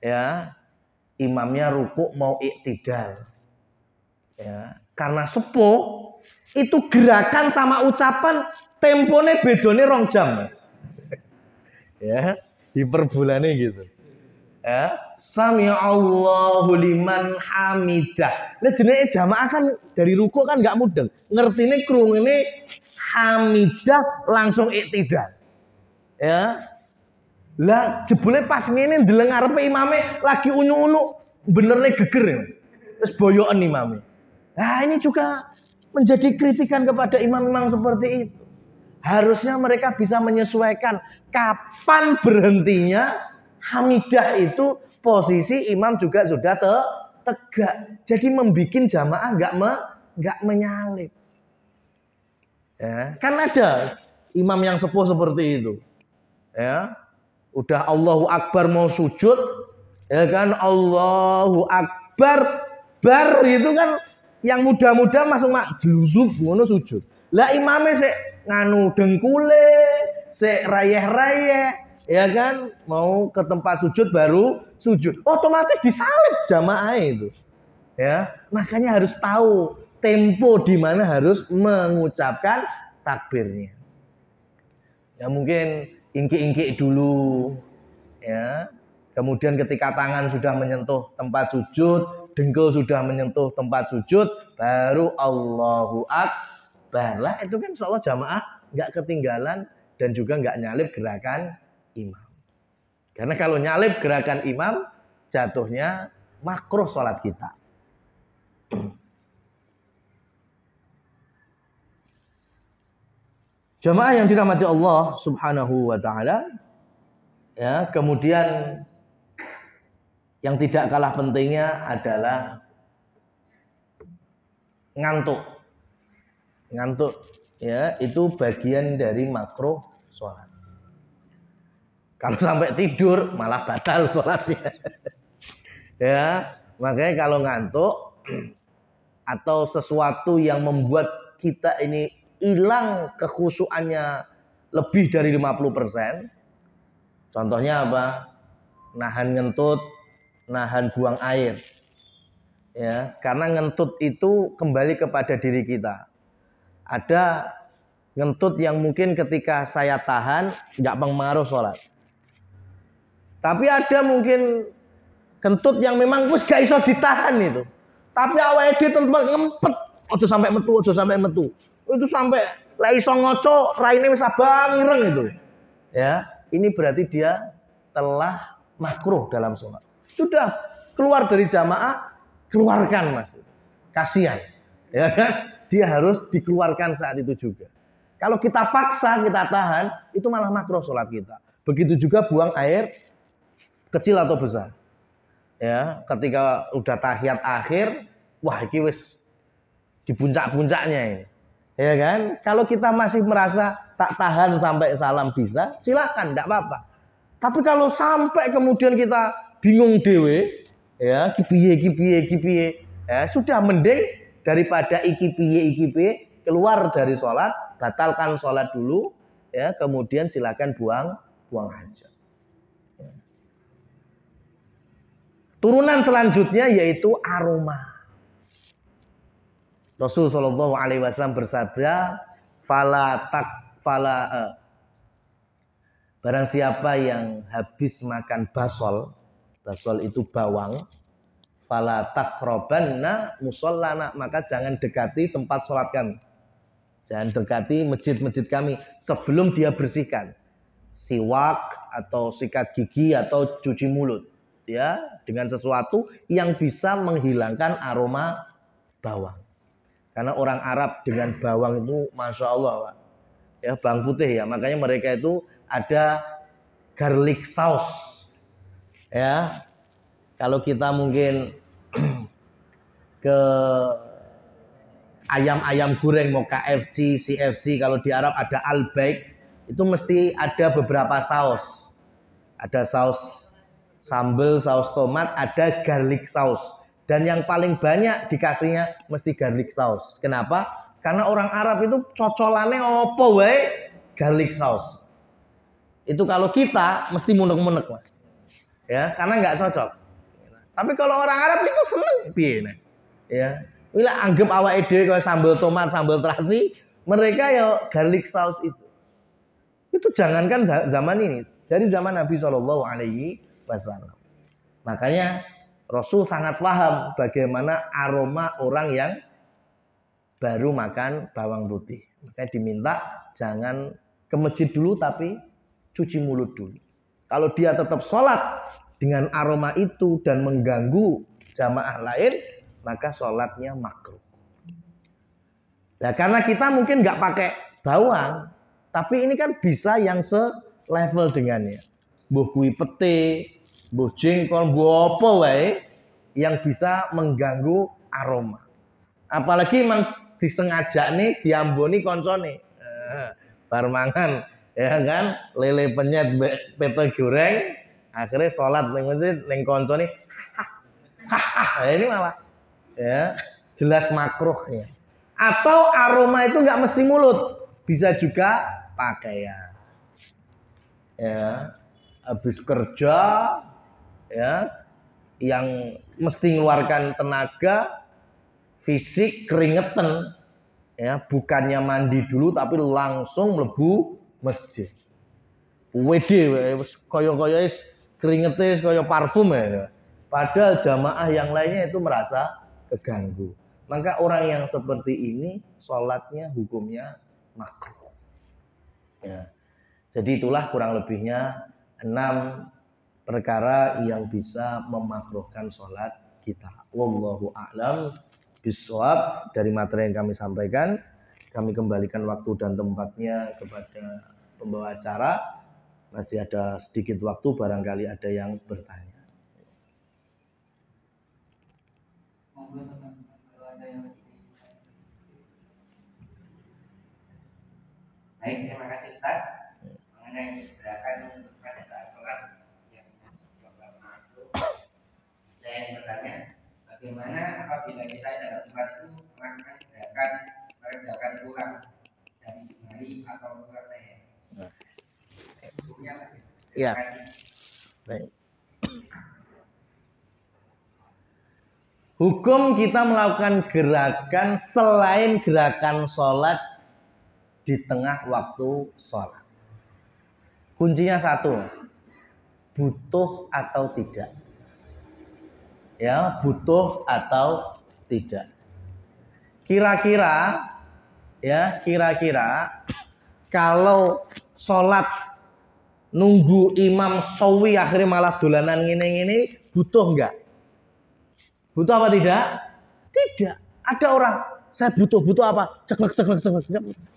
ya imamnya rukuk mau iktidal Ya, karena sepuh itu gerakan sama ucapan tempone bedone 2 jam, Mas. Ya, hiperbulane gitu. Ya, sami Allahu liman hamidah. Lah jenenge jamaah kan dari ruku kan nggak mudeng. Ngertine krungune hamidah langsung iktidal. Ya. Lah jebule pas ngene ndeleng ngarepe imame lagi unyu-unyu benernya geger ya. Terus boyoken imame. Nah, ini juga menjadi kritikan kepada imam-imam seperti itu. Harusnya mereka bisa menyesuaikan kapan berhentinya. Hamidah itu posisi imam juga sudah tegak. Jadi membuat jamaah nggak menyalip. Ya, kan ada imam yang sepuh seperti itu. Ya, udah Allahu Akbar mau sujud, ya kan Allahu Akbar, bar itu kan yang muda-muda masuk mak jeluzuf ngono sujud. Lah imame sik nganu dengkule, sik rayeh-rayeh. Ya kan, mau ke tempat sujud baru sujud, otomatis disalib jamaah itu. Ya, makanya harus tahu tempo di mana harus mengucapkan takbirnya. Ya mungkin ingki-ingki dulu, ya. Kemudian ketika tangan sudah menyentuh tempat sujud, dengkul sudah menyentuh tempat sujud, baru Allahu Akbar. Lah itu kan insyaallah jamaah nggak ketinggalan dan juga nggak nyalip gerakan imam. Karena kalau nyalip gerakan imam, jatuhnya makruh sholat kita. Jamaah yang dirahmati Allah Subhanahu wa taala, ya, kemudian yang tidak kalah pentingnya adalah ngantuk. Ngantuk, ya, itu bagian dari makruh sholat. Kalau sampai tidur malah batal sholatnya. Ya, makanya kalau ngantuk atau sesuatu yang membuat kita ini hilang kekhusyuannya lebih dari 50%. Contohnya apa? Nahan ngentut, nahan buang air. Ya, karena ngentut itu kembali kepada diri kita. Ada ngentut yang mungkin ketika saya tahan nggak pengaruh sholat. Tapi ada mungkin kentut yang memang wis gak iso ditahan itu. Tapi awake dhewe tempat ngempet, aja sampai metu, aja sampai metu. Itu sampai la iso ngoco, raine wis abang ireng itu. Ya, ini berarti dia telah makruh dalam sholat. Sudah keluar dari jamaah, keluarkan Mas. Kasihan. Ya kan? Dia harus dikeluarkan saat itu juga. Kalau kita paksa, kita tahan, itu malah makruh sholat kita. Begitu juga buang air kecil atau besar. Ya, ketika udah tahiyat akhir, wah iki wis di puncak-puncaknya ini. Ya kan? Kalau kita masih merasa tak tahan sampai salam bisa, silakan, enggak apa-apa. Tapi kalau sampai kemudian kita bingung dewe, ya, kipiye, ya, sudah mending daripada iki piye keluar dari sholat, batalkan sholat dulu, ya, kemudian silakan buang hajat. Turunan selanjutnya yaitu aroma. Rasul Shallallahu Alaihi Wasallam bersabda, barang siapa yang habis makan basol itu bawang, fala taqrabanna musallana, maka jangan dekati tempat sholat kami. Jangan dekati masjid-masjid kami sebelum dia bersihkan siwak atau sikat gigi atau cuci mulut. Ya, dengan sesuatu yang bisa menghilangkan aroma bawang. Karena orang Arab dengan bawang itu masya Allah, Pak. Ya, bawang putih ya. Makanya mereka itu ada garlic sauce. Ya, kalau kita mungkin ke ayam goreng mau KFC, CFC, kalau di Arab ada Al-Baik, itu mesti ada beberapa saus. Ada saus sambal, saus tomat, ada garlic sauce. Dan yang paling banyak dikasihnya mesti garlic sauce. Kenapa? Karena orang Arab itu cocolannya opo wae garlic sauce. Itu kalau kita mesti munek-munek, Mas. Ya, karena nggak cocok. Tapi kalau orang Arab itu seneng piye. Ya. Wila anggap awake dhewe kaya sambal tomat, sambal terasi, mereka ya garlic sauce itu. Itu jangankan zaman ini, dari zaman Nabi Shallallahu Alaihi Wasallam. Makanya Rasul sangat paham bagaimana aroma orang yang baru makan bawang putih. Makanya diminta jangan ke masjid dulu tapi cuci mulut dulu. Kalau dia tetap sholat dengan aroma itu dan mengganggu jamaah lain, maka sholatnya makruh. Nah, karena kita mungkin nggak pakai bawang, tapi ini kan bisa yang selevel dengannya. Mbuh kuwi pete, mbuh jengkol, mbuh apa wae yang bisa mengganggu aroma. Apalagi emang disengaja nih diamboni koncone. Bar mangan ya kan, lele penyet pete goreng, akhirnya sholat ning masjid ning koncone. Ini malah ya jelas makruh ya. Atau aroma itu nggak mesti mulut, bisa juga pakaian. Ya, habis kerja ya yang mesti mengeluarkan tenaga fisik keringetan ya, bukannya mandi dulu tapi langsung mlebu masjid. WD kaya-kaya keringetes kaya parfum ya. Padahal jamaah yang lainnya itu merasa keganggu. Maka orang yang seperti ini sholatnya hukumnya makruh. Ya. Jadi itulah kurang lebihnya 6 perkara yang bisa memakruhkan sholat kita. Wallahu a'lam bishawab. Dari materi yang kami sampaikan, kami kembalikan waktu dan tempatnya kepada pembawa acara. Masih ada sedikit waktu, barangkali ada yang bertanya. Baik, terima kasih Ustaz. Mengenai gerakan pada saat sholat yang masuk, saya ingin bertanya, bagaimana apabila kita dalam tempat itu melakukan gerakan mengerjakan pulang dari jari atau pulang leher? Ya. Baik. Hukum kita melakukan gerakan selain gerakan sholat di tengah waktu sholat. Kuncinya satu, butuh atau tidak. Ya, butuh atau tidak. Kira-kira kalau sholat nunggu imam sawi akhirnya malah dolanan ngene-ngene, butuh enggak? Butuh apa tidak? Tidak. Ada orang, saya butuh apa? Ceklek. Enggak butuh.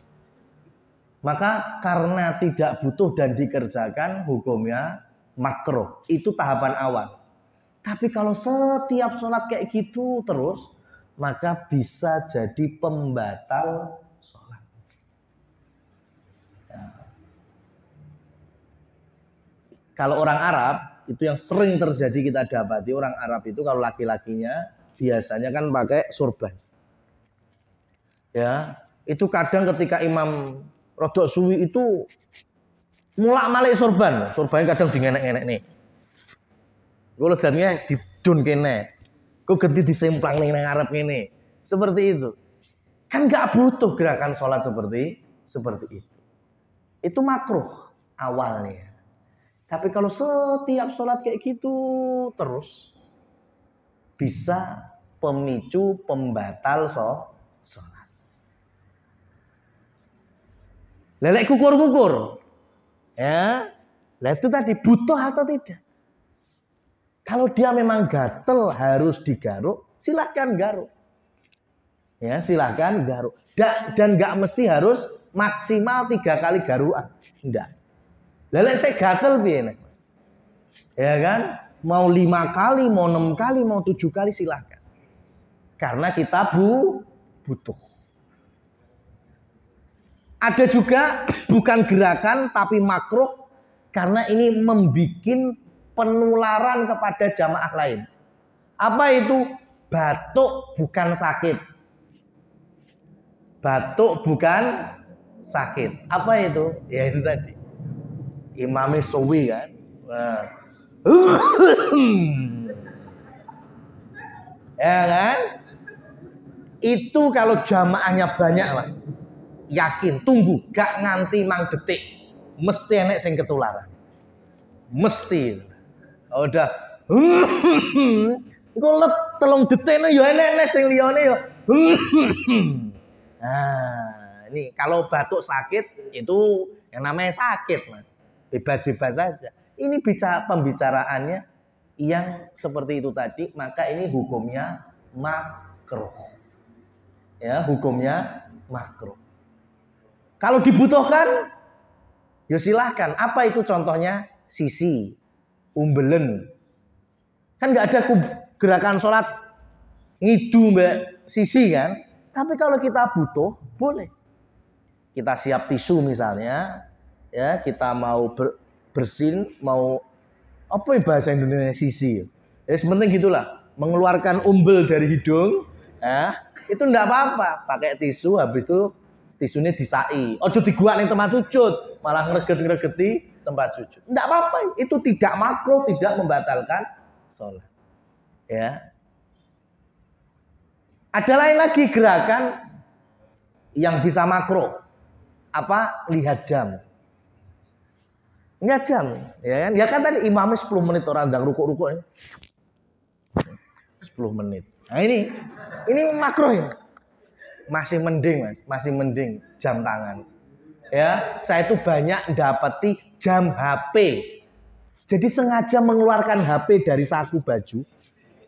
Maka karena tidak butuh dan dikerjakan, hukumnya makruh. Itu tahapan awal. Tapi kalau setiap sholat kayak gitu terus, maka bisa jadi pembatal sholat. Ya. Kalau orang Arab, itu yang sering terjadi kita dapati, orang Arab itu kalau laki-lakinya biasanya kan pakai surban. Ya, itu kadang ketika imam rodok suwi itu mulak-malik surbannya kadang dingenek-ngenek nih. Kalau jadinya didun kene, kok ganti disemplang nih nang ngarep ngene. Seperti itu. Kan nggak butuh gerakan sholat seperti itu. Itu makruh awalnya. Tapi kalau setiap sholat kayak gitu terus, bisa pemicu pembatal sholat. Lelek kukur-kukur. Ya. Lah itu tadi butuh atau tidak? Kalau dia memang gatel harus digaruk, silakan garuk. Ya, silakan garuk. Dan nggak mesti harus maksimal 3 kali garuan. Enggak. Lelek saya gatel piye, Mas? Ya kan? Mau 5 kali, mau 6 kali, mau 7 kali silakan. Karena kita butuh. Ada juga bukan gerakan tapi makruh karena ini membikin penularan kepada jamaah lain. Apa itu? Batuk bukan sakit. Batuk bukan sakit. Apa itu? Ya itu tadi. Imam Suwi kan. Ya kan? Itu kalau jamaahnya banyak mas, yakin, tunggu, gak nganti mang detik, mesti enek sing ketularan, mesti. Oh, udah, engko let telung detik no, ya enek sing liyane ya. Nah, ini kalau batuk sakit itu yang namanya sakit mas, bebas-bebas saja. Ini pembicaraannya yang seperti itu tadi, maka ini hukumnya makruh. Ya, hukumnya makruh. Kalau dibutuhkan, ya silahkan. Apa itu contohnya? Sisi, umbelen. Kan nggak ada gerakan sholat ngidu mbak sisi kan. Tapi kalau kita butuh, boleh. Kita siap tisu misalnya, ya kita mau bersin, mau apa ya bahasa Indonesia sisi. Ya sepenting gitulah, mengeluarkan umbel dari hidung, ya itu enggak apa-apa. Pakai tisu, habis itu tisunya disai. Ojo diguak ning tempat sujud, malah ngreget-ngregeti tempat sujud. Enggak apa-apa, itu tidak makruh, tidak membatalkan sholat. Ya. Ada lain lagi gerakan yang bisa makruh. Apa? Lihat jam. Lihat jam, ya kan? Ya kan tadi imamnya 10 menit orang ndang rukuk-rukuk. 10 menit. Nah ini makruh ini. Masih mending mas, masih mending jam tangan. Ya, saya itu banyak dapati jam HP. Jadi sengaja mengeluarkan HP dari saku baju.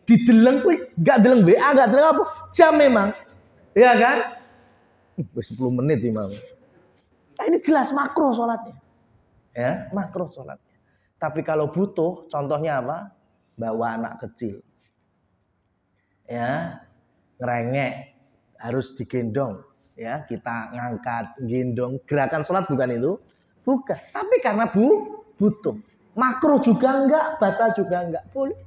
Dideleng kuwi enggak deleng WA, enggak deleng apa? Jam memang. Ya kan? 10 menit imam. Nah, ini jelas makruh sholatnya. Ya, makruh sholatnya. Tapi kalau butuh, contohnya apa? Bawa anak kecil. Ya, ngerengek, harus digendong. Ya, kita ngangkat, gendong. Gerakan sholat bukan itu? Bukan. Tapi karena butuh. Makruh juga enggak, batal juga enggak. Boleh.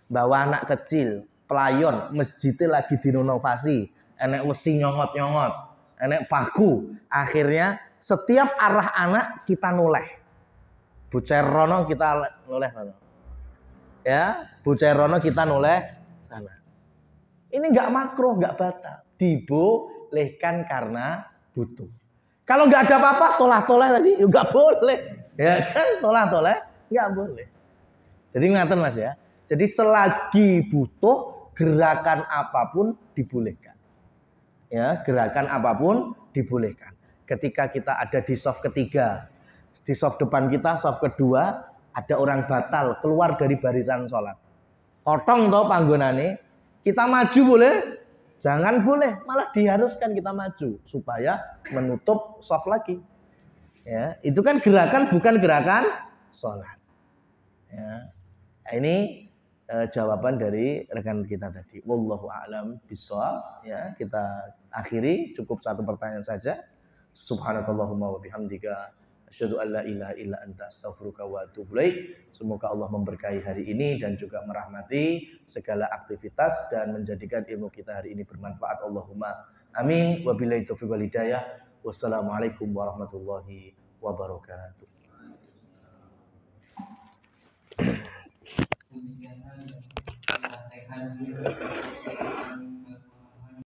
Bawa anak kecil, pelayon, masjidnya lagi direnovasi, enek wesi nyongot-nyongot, enek paku. Akhirnya setiap arah anak kita noleh. Bucer rono kita noleh rono. Ya, bucer rono kita noleh sana. Ini enggak makruh, enggak batal. Dibolehkan karena butuh. Kalau enggak ada apa-apa, tolah-tolah tadi juga boleh. Ya kan, tolah-tolah enggak boleh. Jadi ngaten Mas ya. Jadi selagi butuh, gerakan apapun dibolehkan. Ya, gerakan apapun dibolehkan. Ketika kita ada di saf ketiga, di saf depan kita, saf kedua, ada orang batal keluar dari barisan sholat. Kotong toh panggonane, kita maju boleh? Jangan boleh, malah diharuskan kita maju supaya menutup saf lagi. Ya, itu kan gerakan bukan gerakan sholat. Ya, ini jawaban dari rekan kita tadi. Wallahu a'lam bishawab. Ya, kita akhiri cukup satu pertanyaan saja. Subhanakallahumma wa bihamdika asyhadu an la ilaha illa anta astaghfiruka wa atubu ilaik. Semoga Allah memberkahi hari ini dan juga merahmati segala aktivitas dan menjadikan ilmu kita hari ini bermanfaat. Allahumma amin. Wabillahi taufiq wal hidayah. Wassalamualaikum warahmatullahi wabarakatuh. Demikian hal yang disampaikan